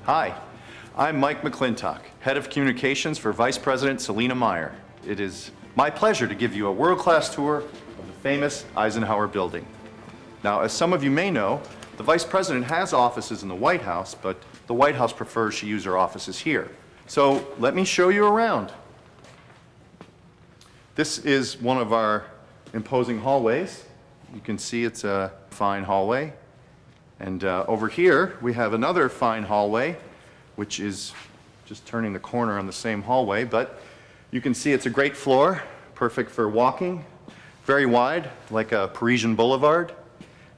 Hi, I'm Mike McLintock, Head of Communications for Vice President Selena Meyer. It is my pleasure to give you a world-class tour of the famous Eisenhower building. Now, as some of you may know, the Vice President has offices in the White House, but the White House prefers she use her offices here. So let me show you around. This is one of our imposing hallways. You can see it's a fine hallway. And over here, we have another fine hallway, which is just turning the corner on the same hallway. But you can see it's a great floor, perfect for walking, very wide, like a Parisian boulevard.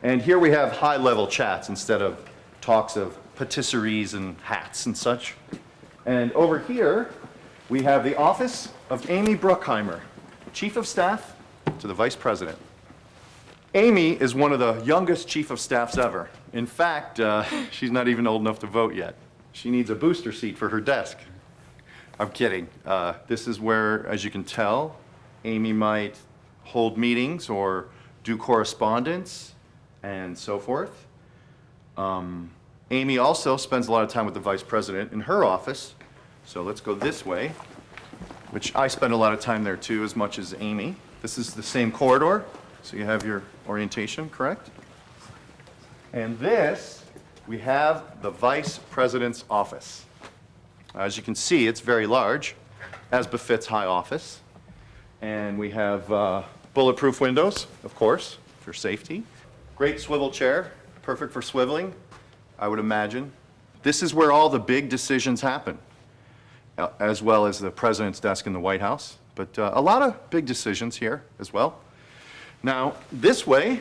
And here we have high-level chats instead of talks of patisseries and hats and such. And over here, we have the office of Amy Bruckheimer, Chief of Staff to the Vice President. Amy is one of the youngest Chief of Staffs ever. In fact, she's not even old enough to vote yet. She needs a booster seat for her desk. I'm kidding. This is where, as you can tell, Amy might hold meetings or do correspondence and so forth. Amy also spends a lot of time with the Vice President in her office. So let's go this way, which I spend a lot of time there too, as much as Amy. This is the same corridor, so you have your orientation, correct? And this, we have the Vice President's office. As you can see, it's very large, as befits high office. And we have bulletproof windows, of course, for safety. Great swivel chair, perfect for swiveling, I would imagine. This is where all the big decisions happen, as well as the President's desk in the White House. But a lot of big decisions here as well. Now, this way,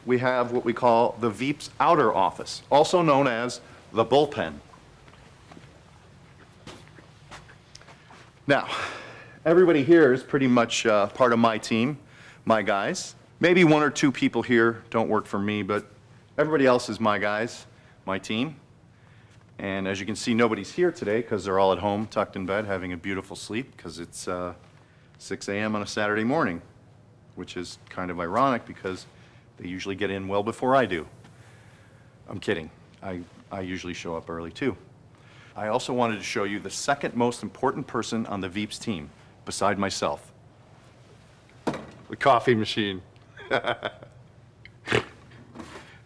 we have what we call the Veep's outer office, also known as the bullpen. Now, everybody here is pretty much part of my team, my guys. Maybe one or two people here don't work for me, but everybody else is my guys, my team. And as you can see, nobody's here today because they're all at home, tucked in bed, having a beautiful sleep because it's 6 a.m. on a Saturday morning, which is kind of ironic because they usually get in well before I do. I'm kidding. I usually show up early too. I also wanted to show you the second most important person on the Veeps team, beside myself. The coffee machine.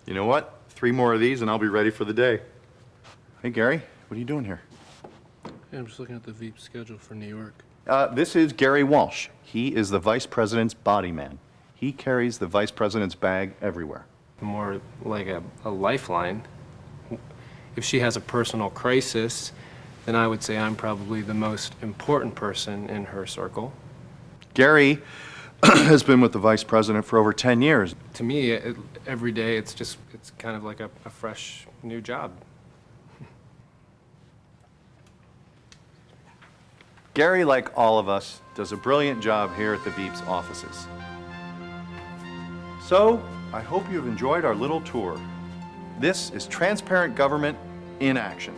You know what? 3 more of these and I'll be ready for the day. Hey Gary, what are you doing here? Yeah, I'm just looking at the Veep schedule for New York. This is Gary Walsh. He is the Vice President's body man. He carries the Vice President's bag everywhere. More like a lifeline. If she has a personal crisis, then I would say I'm probably the most important person in her circle. Gary has been with the Vice President for over 10 years. To me, every day it's kind of like a fresh new job. Gary, like all of us, does a brilliant job here at the Veeps offices. So, I hope you've enjoyed our little tour. This is transparent government in action.